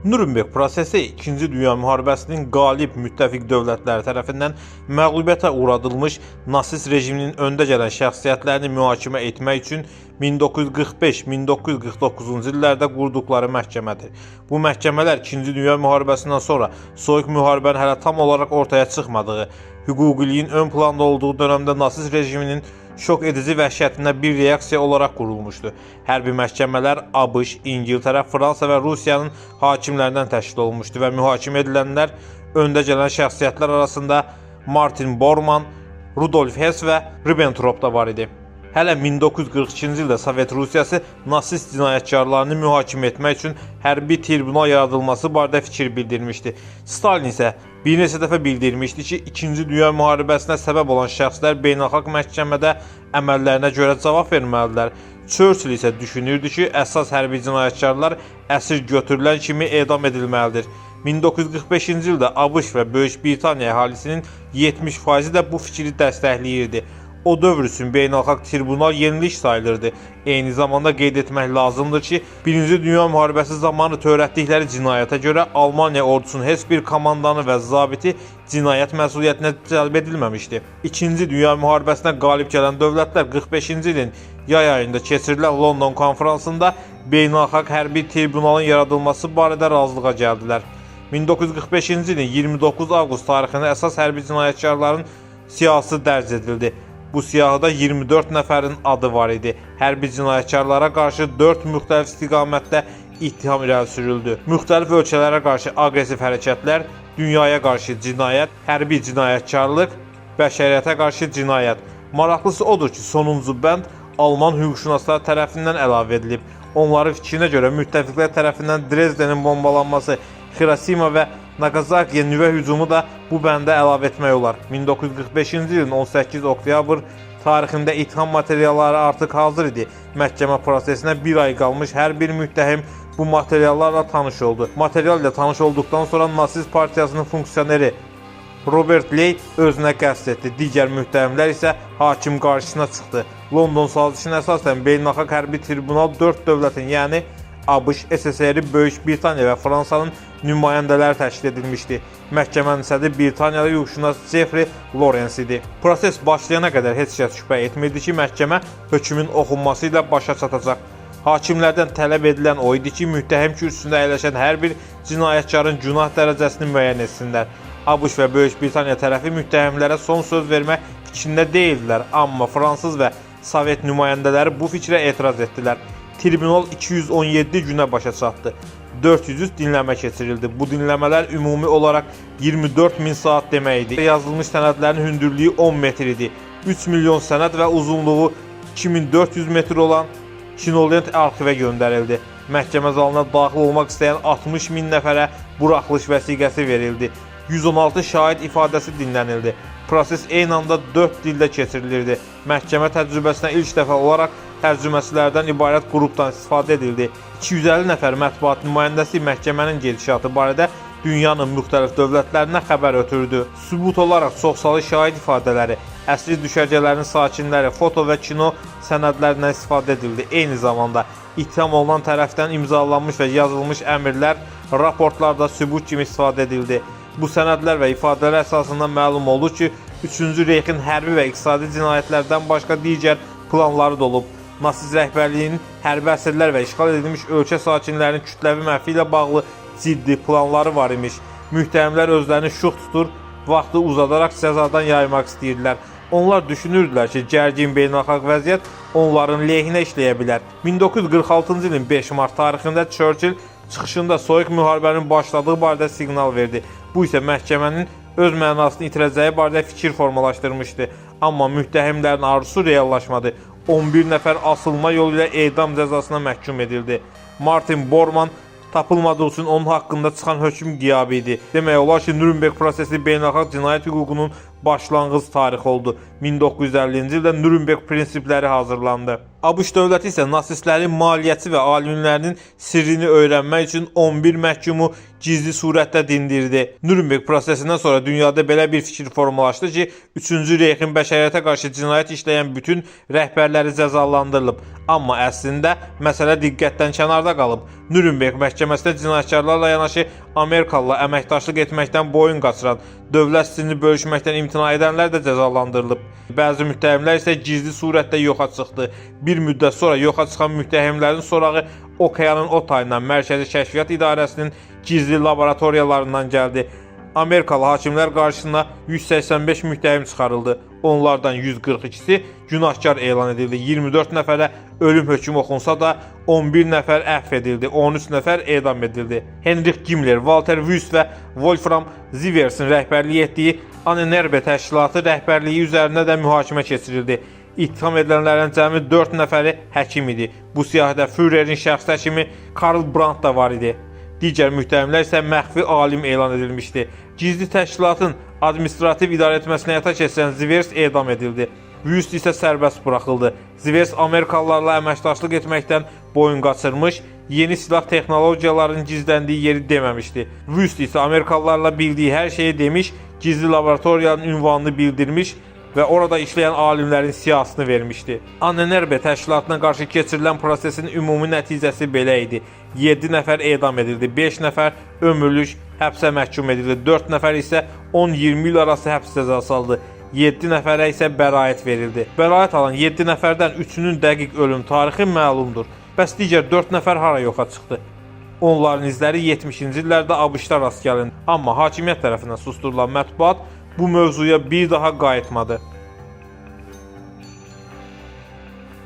Nürnberg prosesi 2-ci Dünya müharibəsinin qalib müttəfiq dövlətləri tərəfindən məğlubiyyətə uğradılmış nasist rejiminin öndə gələn şəxsiyyətlərini mühakimə etmək üçün 1945-1949-cu illərdə qurduqları məhkəmədir. Bu məhkəmələr 2-ci Dünya müharibəsindən sonra soyuq müharibənin hələ tam olaraq ortaya çıxmadığı, hüquqiliyin ön planda olduğu dövrdə nasist rejiminin şok edici vəhşətinə bir reaksiya olaraq qurulmuşdu. Hərbi məhkəmələr ABŞ, İngiltərə, Fransa və Rusiyanın hakimlərindən təşkil olunmuşdu və mühakimə edilənlər öndə gələn şəxsiyyətlər arasında Martin Bormann, Rudolf Hess və Ribbentrop da var idi. Hələ 1942-ci ildə Sovet Rusiyası nasist cinayətkarlarını mühakimə etmək üçün hərbi tribunal yaradılması barədə fikir bildirmişdi. Stalin isə bir neçə dəfə bildirmişdi ki, 2-ci Dünya müharibəsinə səbəb olan şəxslər beynəlxalq məhkəmədə əməllərinə görə cavab verməlidirlər. Churchill isə düşünürdü ki, əsas hərbi cinayətkarlar əsir götürülən kimi edam edilməlidir. 1945-ci ildə ABŞ və Böyük Britaniya əhalisinin 70% də bu fikri dəstəkləyirdi. O dövr üçün beynəlxalq tribunal yenilik sayılırdı. Eyni zamanda qeyd etmək lazımdır ki, 1-ci Dünya müharibəsi zamanı törətdikləri cinayətə görə Almaniya ordusunun heç bir komandanı və zabiti cinayət məsuliyyətinə cəlb edilməmişdi. 2-ci Dünya müharibəsinə qalib gələn dövlətlər 45-ci ilin yay ayında keçirilən London konfransında beynəlxalq hərbi tribunalın yaradılması barədə razılığa gəldilər. 1945-ci ilin 29 avqust tarixində əsas hərbi cinayətkarların siyahısı dərc edildi. Bu siyahıda 24 nəfərin adı var idi. Hərbi cinayətkarlara qarşı 4 müxtəlif istiqamətdə ittiham irəli sürüldü. Müxtəlif ölkələrə qarşı aqressiv hərəkətlər, dünyaya qarşı cinayət, hərbi cinayətkarlıq, bəşəriyyətə qarşı cinayət. Maraqlısı odur ki, sonuncu bənd Alman hüquqşünasları tərəfindən əlavə edilib. Onların fikrinə görə müttəfiqlər tərəfindən Drezdenin bombalanması, Hiroşima və Nagasakiyə nüvə hücumu da bu bəndə əlavə etmək olar. 1945-ci ilin 18 oktyabr tarixində ittiham materialları artıq hazır idi. Məhkəmə prosesinə bir ay qalmış hər bir müttəhim bu materiallarla tanış oldu. Material ilə tanış olduqdan sonra Nasist Partiyasının funksioneri Robert Ley özünə qəsd etdi. Digər müttəhimlər isə hakim qarşısına çıxdı. London sazişinə əsasən beynəlxalq hərbi tribunal 4 dövlətin, yəni ABŞ, SSR, Böyük Britaniya və Fransanın nümayəndələri təşkil edilmişdi. Məhkəmənin sədri Britaniyalı hüquqşünas Jeffrey Lawrence idi. Proses başlayana qədər heç kəs şübhə etmirdi ki, məhkəmə hökmün oxunması ilə başa çatacaq. Hakimlərdən tələb edilən o idi ki, müttəhim kürsüsündə əyləşən hər bir cinayətkarın günah dərəcəsini müəyyən etsinlər. ABŞ və Böyük Britaniya tərəfi müttəhimlərə son söz vermək fikrində deyildilər, amma Fransız və Sovet nümayəndələri bu fikrə etiraz etdilər. Tribunal 217 günə başa çatdı. 400 dinləmə keçirildi. Bu dinləmələr ümumi olaraq 24.000 saat demək idi. Yazılmış sənədlərin hündürlüyü 10 metr idi. 3 milyon sənəd və uzunluğu 2400 metr olan kinolent arxivə göndərildi. Məhkəmə zalına daxil olmaq istəyən 60.000 nəfərə buraxılış vəsiqəsi verildi. 116 şahid ifadəsi dinlənildi. Proses eyni anda 4 dildə keçirilirdi. Məhkəmə təcrübəsinə ilk dəfə olaraq tərcüməçilərdən ibarət qrupdan istifadə edildi. 250 nəfər mətbuat nümayəndəsi məhkəmənin gedişatı barədə dünyanın müxtəlif dövlətlərinə xəbər ötürdü. Sübut olaraq çoxsaylı şahid ifadələri, əsri düşərgələrin sakinləri, foto və kino sənədlərindən istifadə edildi. Eyni zamanda ittiham olunan tərəfdən imzalanmış və yazılmış əmrlər, raportlarda sübut kimi istifadə edildi. Bu sənədlər və ifadələr əsasında məlum oldu ki, 3-cü Reyxin hərbi və iqtisadi cinayətlərdən başqa digər planları da olub. Nasist rəhbərliyinin hərbi əsirlər və işğal edilmiş ölkə sakinlərinin kütləvi məhvi ilə bağlı ciddi planları var imiş. Müttəhimlər özlərini şux tutur, vaxtı uzadaraq cəzadan yaymaq istəyirdilər. Onlar düşünürdülər ki, gərgin beynəlxalq vəziyyət onların lehinə işləyə bilər. 1946-cı ilin 5 mart tarixində Churchill çıxışında soyuq müharibənin başladığı barədə siqnal verdi. Bu isə məhkəmənin öz mənasını itirəcəyi barədə fikir formalaşdırmışdı. Amma müttəhimlərin arzusu reallaşmadı. 11 nəfər asılma yolu ilə edam cəzasına məhkum edildi. Martin Bormann tapılmadığı üçün onun haqqında çıxan hökm qiyabi idi. Demək olar ki, Nürnberg prosesi beynəlxalq cinayət hüququnun başlanğıc tarixi oldu. 1950-ci ildə Nürnberg prinsipləri hazırlandı. ABŞ dövləti isə nasistlərin maliyyəçi və alimlərinin sirrini öyrənmək üçün 11 məhkumu gizli surətdə dindirdi. Nürnberg prosesindən sonra dünyada belə bir fikir formalaşdı ki, 3-cü Reyxin bəşəriyyətə qarşı cinayət işləyən bütün rəhbərləri cəzalandırılıb. Amma əslində məsələ diqqətdən kənarda qalıb. Nürnberg məhkəməsində cinayətkarlarla yanaşı Amerikalıla əməkdaşlıq etməkdən boyun qaçıran, dövlət sirrini bölüşməkdən imtina edənlər də cəzalandırılıb. Bəzi müttəhimlər isə gizli surətdə yoxa çıxdı. Bir müddət sonra yoxa çıxan müttəhimlərin sorağı okeanın o tayından Mərkəzi Kəşfiyyat İdarəsinin gizli laboratoriyalarından gəldi. Amerikalı hakimlər qarşısına 185 müttəhim çıxarıldı. Onlardan 142-si günahkar elan edildi. 24 nəfərə ölüm hökmü oxunsa da 11 nəfər əfv edildi, 13 nəfər edam edildi. Heinrich Himmler, Walter Wüst və Wolfram Siversin rəhbərlik etdiyi Ahnenerbe təşkilatı rəhbərliyi üzərində də mühakimə keçirildi. İttiham edilənlərin cəmi 4 nəfəri həkim idi. Bu siyahıda Führerin şəxsi həkimi Karl Brandt da var idi. Digər müttəhimlər isə məxfi alim elan edilmişdi. Gizli təşkilatın administrativ idarəetməsini həyata keçirən Sivers edam edildi. Wüst isə sərbəst buraxıldı. Sivers Amerikalılarla əməkdaşlıq etməkdən boyun qaçırmış, yeni silah texnologiyalarının gizləndiyi yeri deməmişdi. Wüst isə Amerikalılarla bildiyi hər şeyi demiş, gizli laboratoriyanın ünvanını bildirmiş və orada işləyən alimlərin siyahısını vermişdi. Ahnenerbe təşkilatına qarşı keçirilən prosesin ümumi nəticəsi belə idi. 7 nəfər edam edildi, 5 nəfər ömürlük həbsə məhkum edildi, 4 nəfər isə 10-20 il arası həbs cəzası aldı. 7 nəfərə isə bəraət verildi. Bəraət alan 7 nəfərdən 3-ünün dəqiq ölüm tarixi məlumdur. Bəs digər 4 nəfər hara yoxa çıxdı? Onların izləri 70-ci illərdə ABŞ-da rast gəlindi. Amma hakimiyyət tərəfindən susturulan mətbuat bu mövzuya bir daha qayıtmadı.